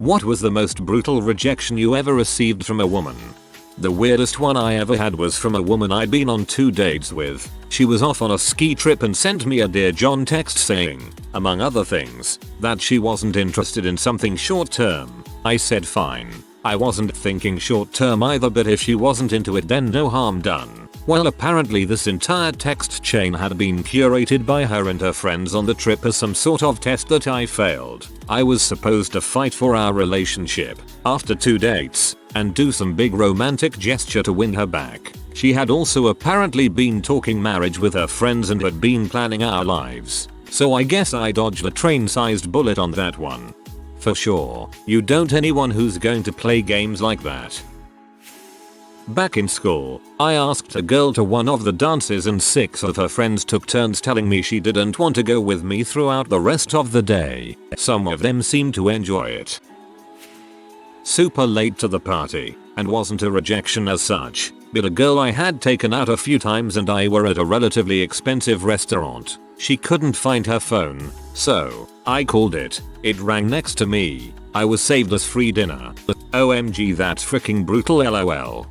What was the most brutal rejection you ever received from a woman? The weirdest one I ever had was from a woman I'd been on 2 dates with. She was off on a ski trip and sent me a Dear John text saying, among other things, that she wasn't interested in something short term. I said fine. I wasn't thinking short term either, but if she wasn't into it then no harm done. Well, apparently this entire text chain had been curated by her and her friends on the trip as some sort of test that I failed. I was supposed to fight for our relationship after 2 dates and do some big romantic gesture to win her back. She had also apparently been talking marriage with her friends and had been planning our lives. So I guess I dodged a train-sized bullet on that one. For sure, you don't anyone who's going to play games like that. Back in school, I asked a girl to one of the dances and 6 of her friends took turns telling me she didn't want to go with me throughout the rest of the day. Some of them seemed to enjoy it. Super late to the party, and wasn't a rejection as such, but a girl I had taken out a few times and I were at a relatively expensive restaurant. She couldn't find her phone, so I called it. It rang next to me. I was saved as free dinner. OMG, that's freaking brutal, lol.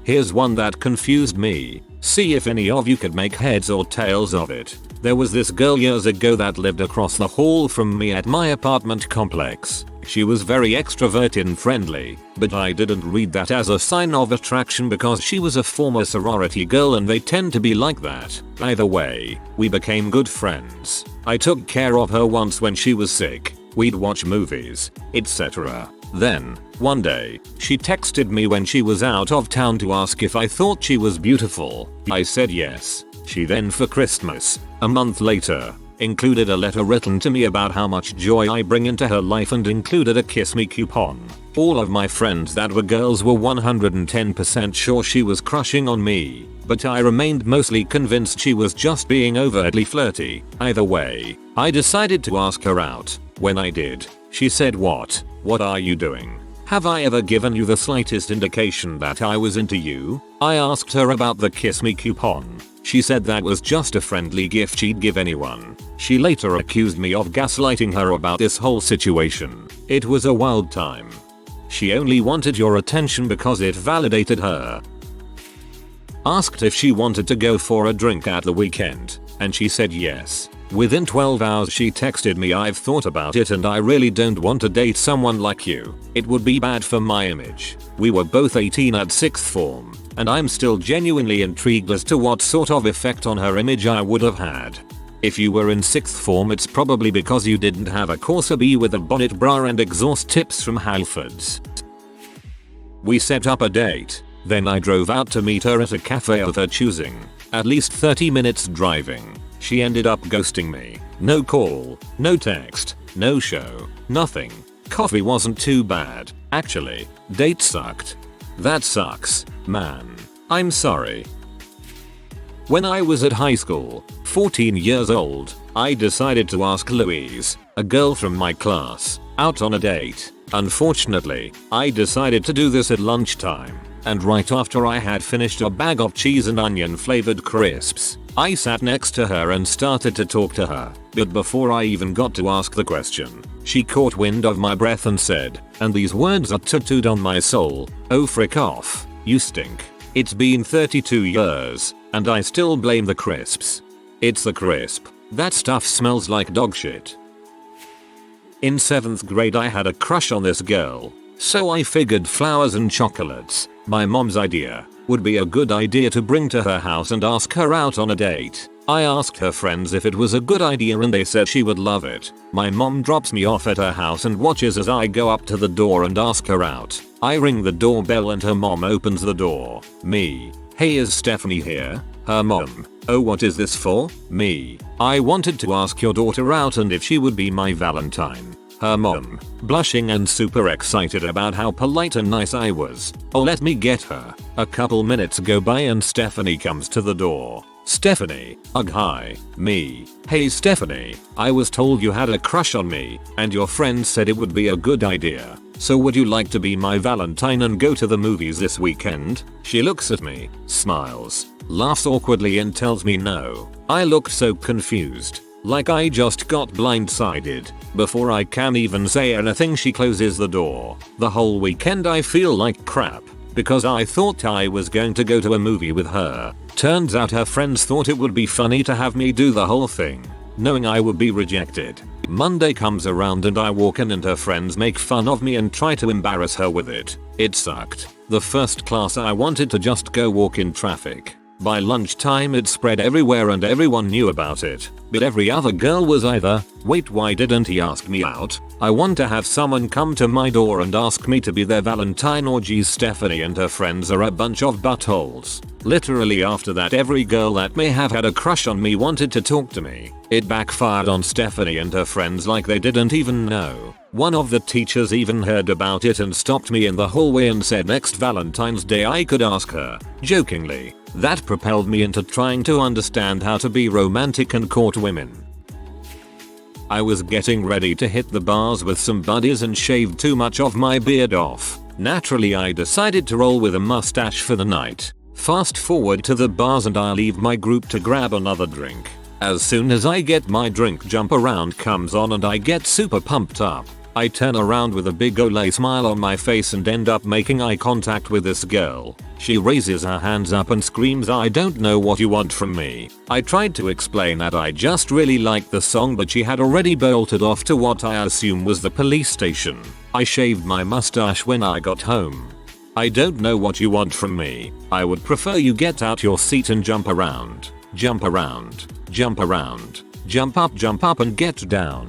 Here's one that confused me. See if any of you could make heads or tails of it. There was this girl years ago that lived across the hall from me at my apartment complex. She was very extroverted and friendly, but I didn't read that as a sign of attraction because she was a former sorority girl and they tend to be like that. Either way, we became good friends. I took care of her once when she was sick. We'd watch movies, etc. Then, one day, she texted me when she was out of town to ask if I thought she was beautiful. I said yes. She then, for Christmas, a month later, included a letter written to me about how much joy I bring into her life and included a kiss me coupon. All of my friends that were girls were 110% sure she was crushing on me, but I remained mostly convinced she was just being overtly flirty. Either way, I decided to ask her out. When I did, she said, "What are you doing? Have I ever given you the slightest indication that I was into you?" I asked her about the kiss me coupon. She said that was just a friendly gift she'd give anyone. She later accused me of gaslighting her about this whole situation. It was a wild time. She only wanted your attention because it validated her. Asked if she wanted to go for a drink at the weekend, and she said yes. Within 12 hours she texted me, "I've thought about it and I really don't want to date someone like you. It would be bad for my image." We were both 18 at 6th form, and I'm still genuinely intrigued as to what sort of effect on her image I would have had. If you were in 6th form, it's probably because you didn't have a Corsa B with a bonnet bra and exhaust tips from Halfords. We set up a date, then I drove out to meet her at a cafe of her choosing. At least 30 minutes driving. She ended up ghosting me. No call, no text, no show, nothing. Coffee wasn't too bad, actually. Date sucked. That sucks, man. I'm sorry. When I was at high school, 14 years old, I decided to ask Louise, a girl from my class, out on a date. Unfortunately, I decided to do this at lunchtime, and right after I had finished a bag of cheese and onion flavored crisps. I sat next to her and started to talk to her, but before I even got to ask the question, she caught wind of my breath and said, and these words are tattooed on my soul, "Oh frick off, you stink." It's been 32 years, and I still blame the crisps. It's the crisp. That stuff smells like dog shit. In 7th grade I had a crush on this girl, so I figured flowers and chocolates, my mom's idea, would be a good idea to bring to her house and ask her out on a date. I asked her friends if it was a good idea and they said she would love it. My mom drops me off at her house and watches as I go up to the door and ask her out. I ring the doorbell and her mom opens the door. Me. "Hey, is Stephanie here?" Her mom. "Oh, what is this for?" Me. "I wanted to ask your daughter out and if she would be my Valentine." Her mom, blushing and super excited about how polite and nice I was. "Oh, let me get her." A couple minutes go by and Stephanie comes to the door. "Stephanie, ugh, hi." Me. "Hey Stephanie, I was told you had a crush on me, and your friend said it would be a good idea. So would you like to be my Valentine and go to the movies this weekend?" She looks at me, smiles, laughs awkwardly and tells me no. I looked so confused. Like I just got blindsided. Before I can even say anything, she closes the door. The whole weekend I feel like crap because I thought I was going to go to a movie with her. Turns out her friends thought it would be funny to have me do the whole thing, knowing I would be rejected. Monday comes around and I walk in and her friends make fun of me and try to embarrass her with it. It sucked. The first class I wanted to just go walk in traffic. By lunchtime it spread everywhere and everyone knew about it. But every other girl was either, wait, why didn't he ask me out? I want to have someone come to my door and ask me to be their Valentine, or geez, Stephanie and her friends are a bunch of buttholes. Literally after that, every girl that may have had a crush on me wanted to talk to me. It backfired on Stephanie and her friends like they didn't even know. One of the teachers even heard about it and stopped me in the hallway and said next Valentine's Day I could ask her, jokingly. That propelled me into trying to understand how to be romantic and court women. I was getting ready to hit the bars with some buddies and shaved too much of my beard off. Naturally I decided to roll with a mustache for the night. Fast forward to the bars and I leave my group to grab another drink. As soon as I get my drink, Jump Around comes on and I get super pumped up. I turn around with a big Olay smile on my face and end up making eye contact with this girl. She raises her hands up and screams, "I don't know what you want from me." I tried to explain that I just really liked the song, but she had already bolted off to what I assume was the police station. I shaved my mustache when I got home. "I don't know what you want from me. I would prefer you get out your seat and jump around. Jump around. Jump around. Jump up and get down."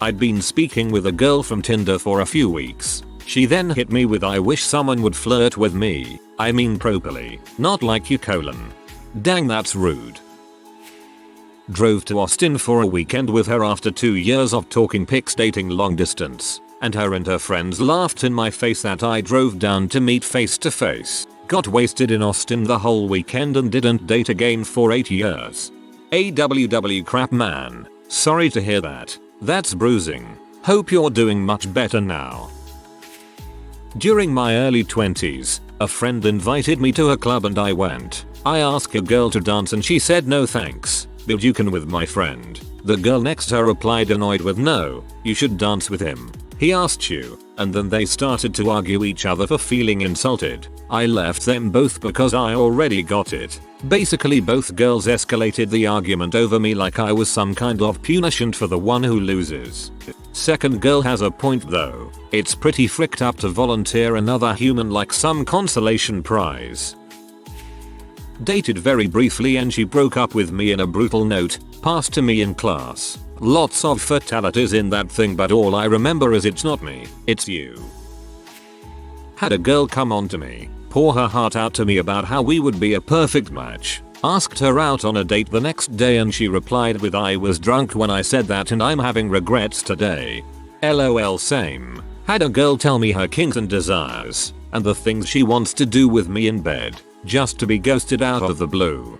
I'd been speaking with a girl from Tinder for a few weeks. She then hit me with, "I wish someone would flirt with me. I mean properly, not like you, colon." Dang, that's rude. Drove to Austin for a weekend with her after 2 years of talking pics dating long distance, and her friends laughed in my face that I drove down to meet face to face. Got wasted in Austin the whole weekend and didn't date again for 8 years. AWW crap, man. Sorry to hear that. That's bruising. Hope you're doing much better now. During my early 20s, a friend invited me to a club and I went. I asked a girl to dance and she said no thanks, but you can with my friend. The girl next to her replied annoyed with, "No, you should dance with him. He asked you," and then they started to argue each other for feeling insulted. I left them both because I already got it. Basically both girls escalated the argument over me like I was some kind of punishment for the one who loses. Second girl has a point though. It's pretty fricked up to volunteer another human like some consolation prize. Dated very briefly and she broke up with me in a brutal note, passed to me in class. Lots of fatalities in that thing, but all I remember is "It's not me, it's you." Had a girl come on to me, pour her heart out to me about how we would be a perfect match. Asked her out on a date the next day and she replied with, "I was drunk when I said that and I'm having regrets today. LOL, same." Had a girl tell me her kinks and desires, and the things she wants to do with me in bed, just to be ghosted out of the blue.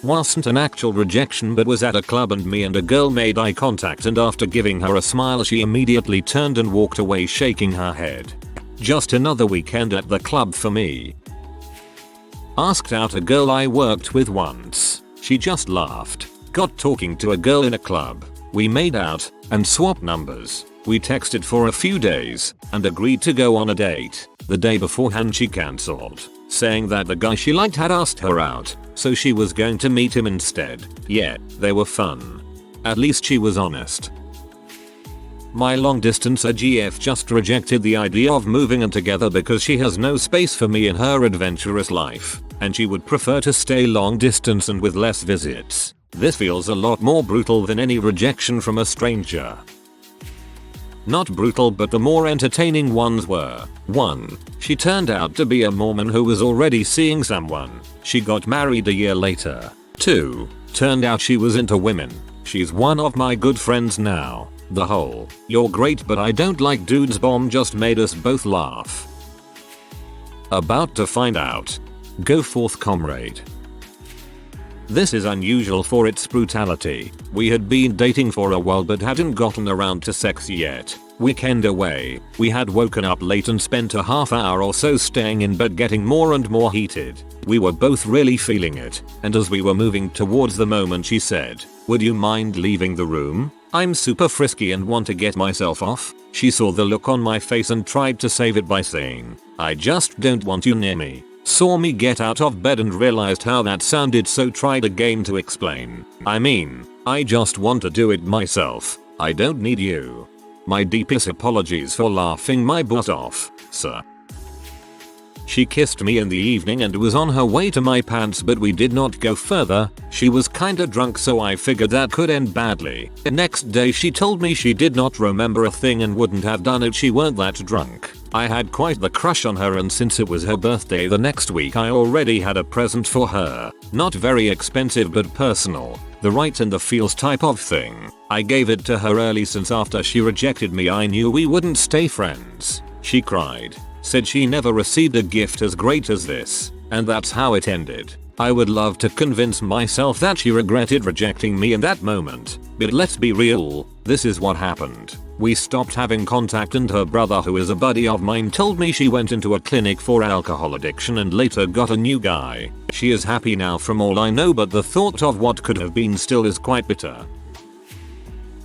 Wasn't an actual rejection but was at a club and me and a girl made eye contact, and after giving her a smile she immediately turned and walked away shaking her head. Just another weekend at the club for me. Asked out a girl I worked with once. She just laughed. Got talking to a girl in a club. We made out and swapped numbers. We texted for a few days and agreed to go on a date. The day beforehand she cancelled, saying that the guy she liked had asked her out, so she was going to meet him instead. Yeah, they were fun. At least she was honest. My long distance AGF just rejected the idea of moving in together because she has no space for me in her adventurous life, and she would prefer to stay long distance and with less visits. This feels a lot more brutal than any rejection from a stranger. Not brutal, but the more entertaining ones were: 1. She turned out to be a Mormon who was already seeing someone. She got married a year later. 2. Turned out she was into women. She's one of my good friends now. The whole "you're great but I don't like dudes" bomb just made us both laugh. About to find out. Go forth, comrade. This is unusual for its brutality. We had been dating for a while but hadn't gotten around to sex yet. Weekend away, we had woken up late and spent a half hour or so staying in bed getting more and more heated. We were both really feeling it, and as we were moving towards the moment she said, "Would you mind leaving the room? I'm super frisky and want to get myself off." She saw the look on my face and tried to save it by saying, "I just don't want you near me." Saw me get out of bed and realized how that sounded, so tried again to explain. "I mean, I just want to do it myself. I don't need you." My deepest apologies for laughing my butt off, sir. She kissed me in the evening and was on her way to my pants, but we did not go further. She was kinda drunk, so I figured that could end badly. The next day she told me she did not remember a thing and wouldn't have done it she weren't that drunk. I had quite the crush on her, and since it was her birthday the next week I already had a present for her. Not very expensive but personal. The right in the feels type of thing. I gave it to her early since after she rejected me I knew we wouldn't stay friends. She cried. Said she never received a gift as great as this, and that's how it ended. I would love to convince myself that she regretted rejecting me in that moment, but let's be real, this is what happened. We stopped having contact and her brother, who is a buddy of mine, told me she went into a clinic for alcohol addiction and later got a new guy. She is happy now from all I know, but the thought of what could have been still is quite bitter.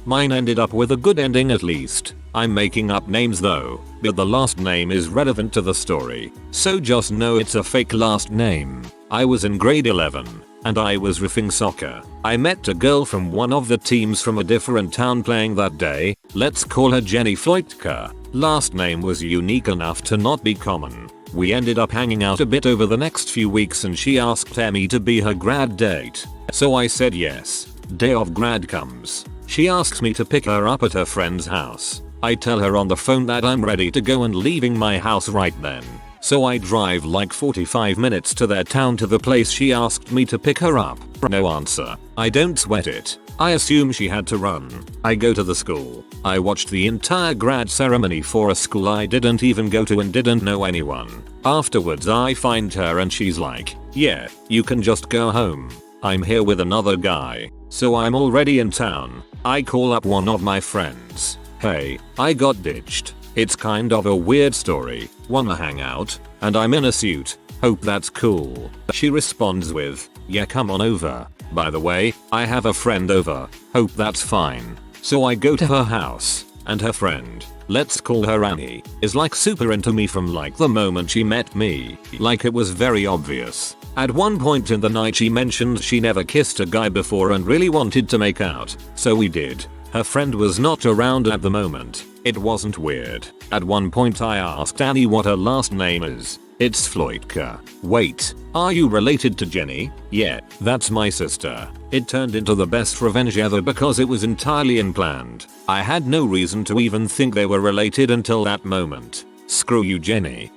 Mine ended up with a good ending at least. I'm making up names though, but the last name is relevant to the story, so just know it's a fake last name. I was in grade 11, and I was riffing soccer. I met a girl from one of the teams from a different town playing that day. Let's call her Jenny Floitka. Last name was unique enough to not be common. We ended up hanging out a bit over the next few weeks and she asked me to be her grad date. So I said yes. Day of grad comes. She asks me to pick her up at her friend's house. I tell her on the phone that I'm ready to go and leaving my house right then. So I drive like 45 minutes to their town to the place she asked me to pick her up. No answer. I don't sweat it. I assume she had to run. I go to the school. I watched the entire grad ceremony for a school I didn't even go to and didn't know anyone. Afterwards I find her and she's like, "Yeah, you can just go home. I'm here with another guy." So I'm already in town. I call up one of my friends. "Hey, I got ditched. It's kind of a weird story. Wanna hang out? And I'm in a suit. Hope that's cool." She responds with, "Yeah, come on over. By the way, I have a friend over. Hope that's fine." So I go to her house, and her friend, let's call her Annie, is like super into me from like the moment she met me. Like it was very obvious. At one point in the night she mentioned she never kissed a guy before and really wanted to make out. So we did. Her friend was not around at the moment. It wasn't weird. At one point I asked Annie what her last name is. "It's Floitka." "Wait, are you related to Jenny?" "Yeah, that's my sister." It turned into the best revenge ever because it was entirely unplanned. I had no reason to even think they were related until that moment. Screw you, Jenny.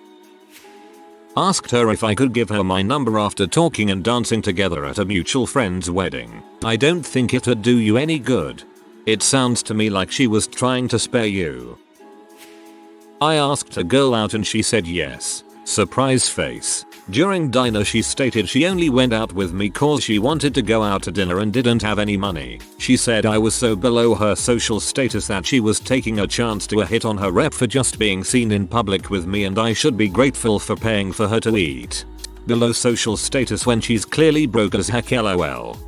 Asked her if I could give her my number after talking and dancing together at a mutual friend's wedding. I don't think it'd do you any good. It sounds to me like she was trying to spare you. I asked a girl out and she said yes. Surprise face. During dinner she stated she only went out with me cause she wanted to go out to dinner and didn't have any money. She said I was so below her social status that she was taking a chance to hit on her rep for just being seen in public with me and I should be grateful for paying for her to eat. Below social status when she's clearly broke as heck, lol.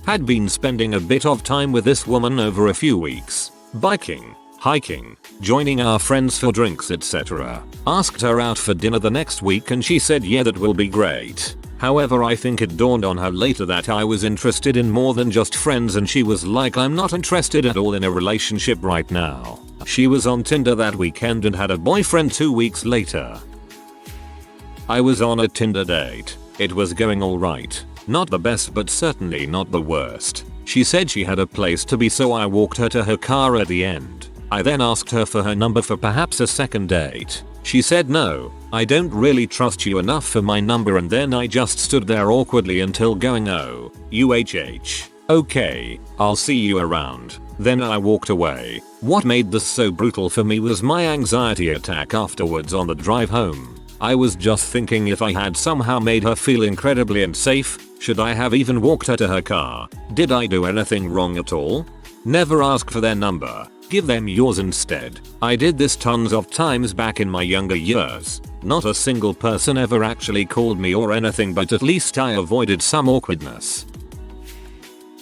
Had been spending a bit of time with this woman over a few weeks. Biking, hiking, joining our friends for drinks, etc. Asked her out for dinner the next week and she said yeah, that will be great. However, I think it dawned on her later that I was interested in more than just friends and she was like, "I'm not interested at all in a relationship right now." She was on Tinder that weekend and had a boyfriend 2 weeks later. I was on a Tinder date. It was going alright. Not the best but certainly not the worst. She said she had a place to be so I walked her to her car at the end. I then asked her for her number for perhaps a second date. She said no, I don't really trust you enough for my number, and then I just stood there awkwardly until going oh, UHH. Okay, I'll see you around. Then I walked away. What made this so brutal for me was my anxiety attack afterwards on the drive home. I was just thinking if I had somehow made her feel incredibly unsafe, should I have even walked her to her car? Did I do anything wrong at all? Never ask for their number. Give them yours instead. I did this tons of times back in my younger years. Not a single person ever actually called me or anything, but at least I avoided some awkwardness.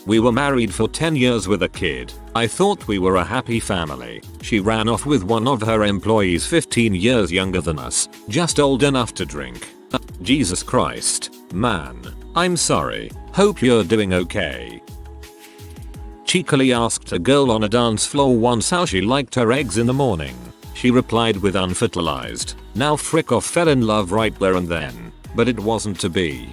We were married for 10 years with a kid. I thought we were a happy family. She ran off with one of her employees 15 years younger than us, just old enough to drink. Jesus Christ, man. I'm sorry. Hope you're doing okay. Cheekily asked a girl on a dance floor once how she liked her eggs in the morning. She replied with unfertilized. Now frick off, fell in love right there and then. But it wasn't to be.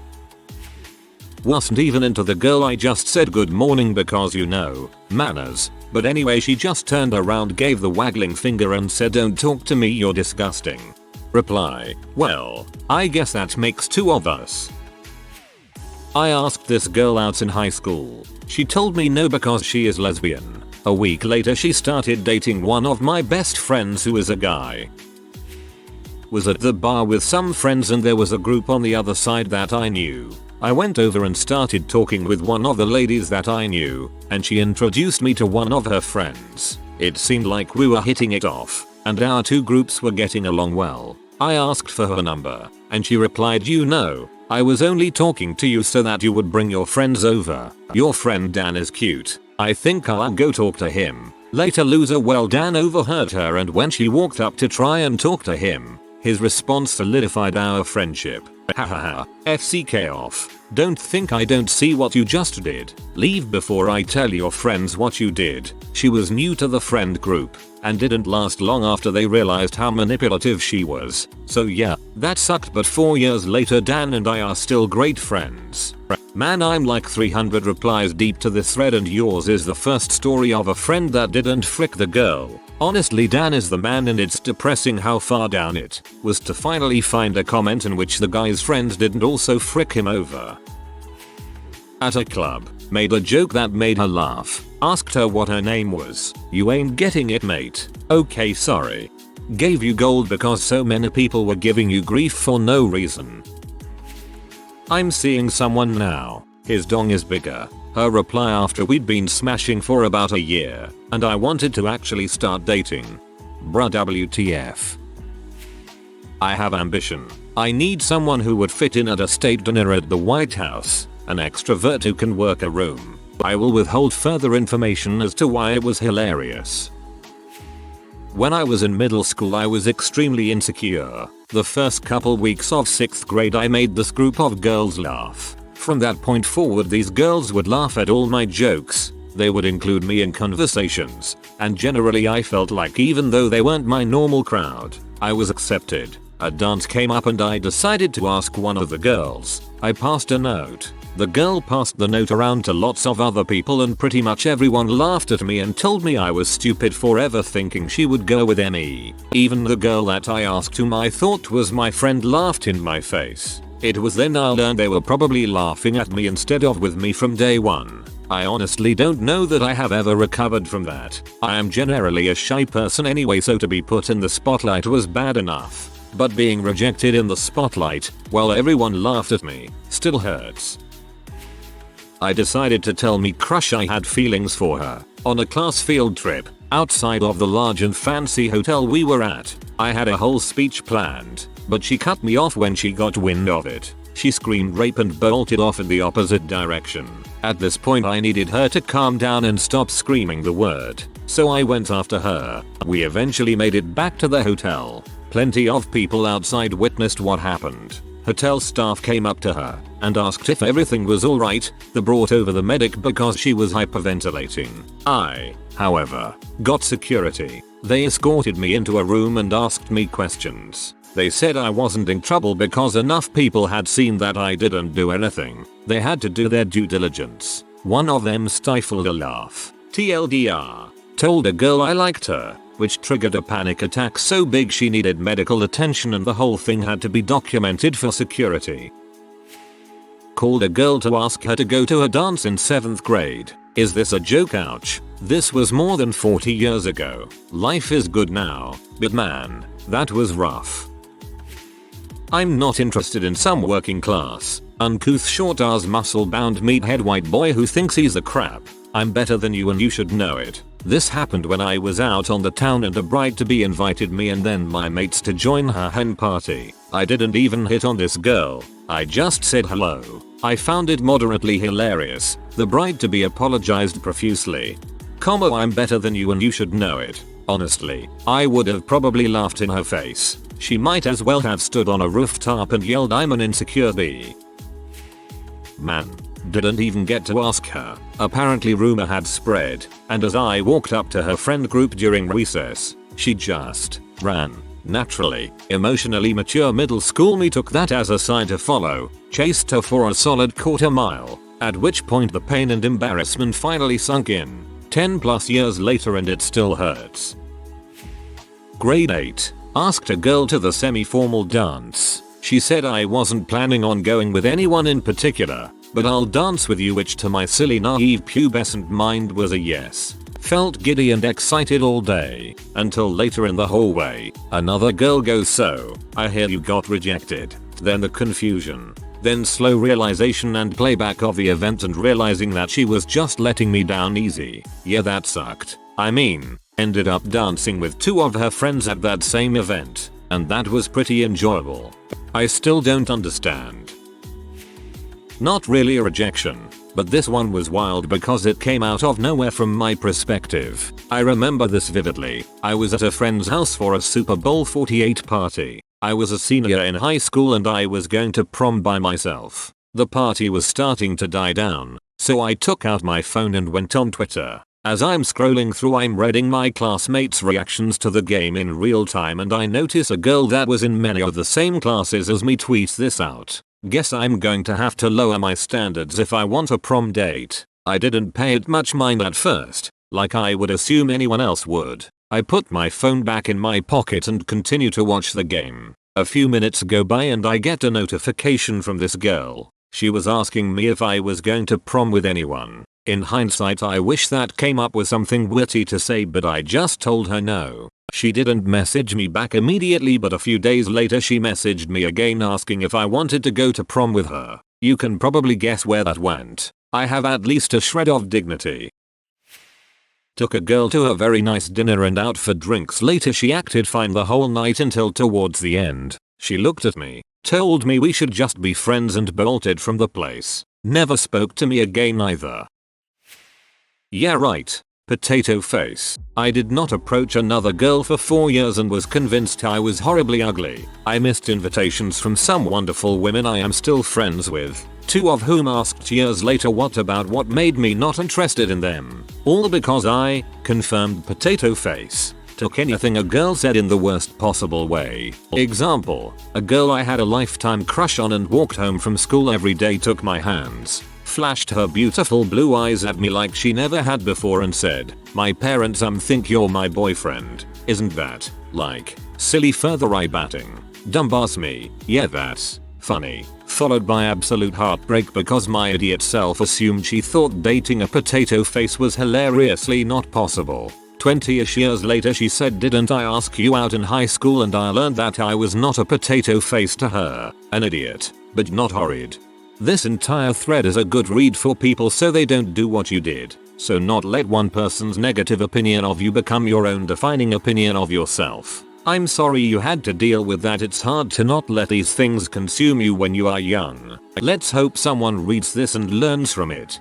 Wasn't even into the girl, I just said good morning because you know, manners. But anyway, she just turned around, gave the waggling finger and said don't talk to me, you're disgusting. Reply, well, I guess that makes two of us. I asked this girl out in high school. She told me no because she is lesbian. A week later she started dating one of my best friends who is a guy. Was at the bar with some friends and there was a group on the other side that I knew. I went over and started talking with one of the ladies that I knew, and she introduced me to one of her friends. It seemed like we were hitting it off, and our two groups were getting along well. I asked for her number, and she replied, you know, I was only talking to you so that you would bring your friends over. Your friend Dan is cute. I think I'll go talk to him. Later, loser. Well, Dan overheard her, and when she walked up to try and talk to him, his response solidified our friendship. Hahaha. FCK off. Don't think I don't see what you just did. Leave before I tell your friends what you did. She was new to the friend group and didn't last long after they realized how manipulative she was. So yeah, that sucked, but 4 years later Dan and I are still great friends. Man, I'm like 300 replies deep to this thread and yours is the first story of a friend that didn't frick the girl. Honestly, Dan is the man, and it's depressing how far down it was to finally find a comment in which the guy's friend didn't also frick him over. At a club, made a joke that made her laugh, asked her what her name was. You ain't getting it, mate. Okay, sorry. Gave you gold because so many people were giving you grief for no reason. I'm seeing someone now. His dong is bigger. Her reply after we'd been smashing for about a year, and I wanted to actually start dating. Bruh, WTF. I have ambition. I need someone who would fit in at a state dinner at the White House, an extrovert who can work a room. I will withhold further information as to why it was hilarious. When I was in middle school I was extremely insecure. The first couple weeks of 6th grade I made this group of girls laugh. From that point forward these girls would laugh at all my jokes. They would include me in conversations, and generally I felt like even though they weren't my normal crowd, I was accepted. A dance came up and I decided to ask one of the girls. I passed a note. The girl passed the note around to lots of other people and pretty much everyone laughed at me and told me I was stupid for ever thinking she would go with me. Even the girl that I asked, whom I thought was my friend, laughed in my face. It was then I learned they were probably laughing at me instead of with me from day one. I honestly don't know that I have ever recovered from that. I am generally a shy person anyway, so to be put in the spotlight was bad enough. But being rejected in the spotlight while everyone laughed at me still hurts. I decided to tell me crush I had feelings for her. On a class field trip, outside of the large and fancy hotel we were at, I had a whole speech planned, but she cut me off when she got wind of it. She screamed rape and bolted off in the opposite direction. At this point I needed her to calm down and stop screaming the word, so I went after her. We eventually made it back to the hotel. Plenty of people outside witnessed what happened. Hotel staff came up to her and asked if everything was alright. They brought over the medic because she was hyperventilating. I, however, got security. They escorted me into a room and asked me questions. They said I wasn't in trouble because enough people had seen that I didn't do anything. They had to do their due diligence. One of them stifled a laugh. TLDR. Told a girl I liked her, which triggered a panic attack so big she needed medical attention and the whole thing had to be documented for security. Called a girl to ask her to go to a dance in 7th grade. Is this a joke? Ouch. This was more than 40 years ago. Life is good now, but man, that was rough. I'm not interested in some working class, uncouth short-ass muscle-bound meathead white boy who thinks he's the crap. I'm better than you and you should know it. This happened when I was out on the town and a bride-to-be invited me and then my mates to join her hen party. I didn't even hit on this girl. I just said hello. I found it moderately hilarious. The bride-to-be apologized profusely. I'm better than you and you should know it. Honestly, I would have probably laughed in her face. She might as well have stood on a rooftop and yelled I'm an insecure bee. Man. Didn't even get to ask her. Apparently rumor had spread, and as I walked up to her friend group during recess, she just ran. Naturally, emotionally mature middle school me took that as a sign to follow, chased her for a solid quarter mile, at which point the pain and embarrassment finally sunk in. 10+ years later and it still hurts. Grade 8. Asked a girl to the semi-formal dance. She said I wasn't planning on going with anyone in particular, but I'll dance with you, which to my silly naive pubescent mind was a yes. Felt giddy and excited all day, until later in the hallway, another girl goes, so, I hear you got rejected. Then the confusion. Then slow realization and playback of the event and realizing that she was just letting me down easy. Yeah, that sucked. I mean, ended up dancing with 2 of her friends at that same event, and that was pretty enjoyable. I still don't understand. Not really a rejection, but this one was wild because it came out of nowhere from my perspective. I remember this vividly. I was at a friend's house for a Super Bowl 48 party. I was a senior in high school and I was going to prom by myself. The party was starting to die down, so I took out my phone and went on Twitter. As I'm scrolling through, I'm reading my classmates' reactions to the game in real time and I notice a girl that was in many of the same classes as me tweets this out. Guess I'm going to have to lower my standards if I want a prom date. I didn't pay it much mind at first, like I would assume anyone else would. I put my phone back in my pocket and continue to watch the game. A few minutes go by and I get a notification from this girl. She was asking me if I was going to prom with anyone. In hindsight, I wish that came up with something witty to say, but I just told her no. She didn't message me back immediately, but a few days later she messaged me again asking if I wanted to go to prom with her. You can probably guess where that went. I have at least a shred of dignity. Took a girl to a very nice dinner and out for drinks. Later she acted fine the whole night until towards the end. She looked at me, told me we should just be friends and bolted from the place. Never spoke to me again either. Yeah, right. Potato face. I did not approach another girl for 4 years and was convinced I was horribly ugly. I missed invitations from some wonderful women I am still friends with, 2 of whom asked years later what made me not interested in them. All because I, confirmed potato face, took anything a girl said in the worst possible way. Example, a girl I had a lifetime crush on and walked home from school every day took my hands, flashed her beautiful blue eyes at me like she never had before and said, "My parents think you're my boyfriend. Isn't that, like, silly?" Further eye batting. Dumbass me. Yeah, that's funny. Followed by absolute heartbreak because my idiot self assumed she thought dating a potato face was hilariously not possible. 20ish years later she said, "Didn't I ask you out in high school?" And I learned that I was not a potato face to her. An idiot, but not horrid. This entire thread is a good read for people so they don't do what you did. So not let one person's negative opinion of you become your own defining opinion of yourself. I'm sorry you had to deal with that. It's hard to not let these things consume you when you are young. Let's hope someone reads this and learns from it.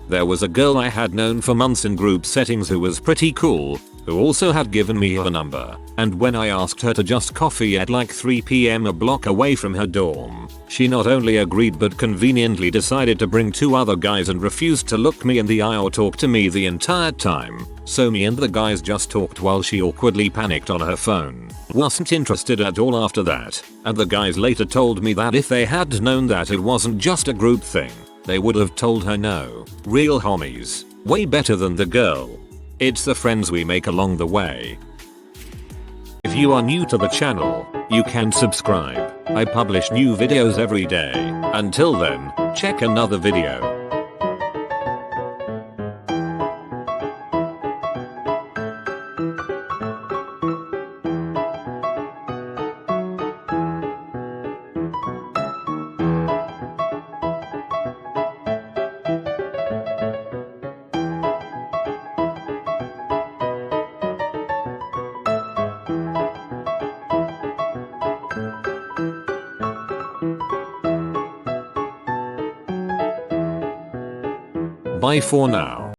There was a girl I had known for months in group settings who was pretty cool, who also had given me her number, and when I asked her to just coffee at like 3 PM a block away from her dorm, she not only agreed but conveniently decided to bring 2 other guys and refused to look me in the eye or talk to me the entire time. So me and the guys just talked while she awkwardly panicked on her phone. Wasn't interested at all after that, and the guys later told me that if they had known that it wasn't just a group thing, they would have told her no. Real homies. Way better than the girl. It's the friends we make along the way. If you are new to the channel, you can subscribe. I publish new videos every day. Until then, check another video. Bye for now.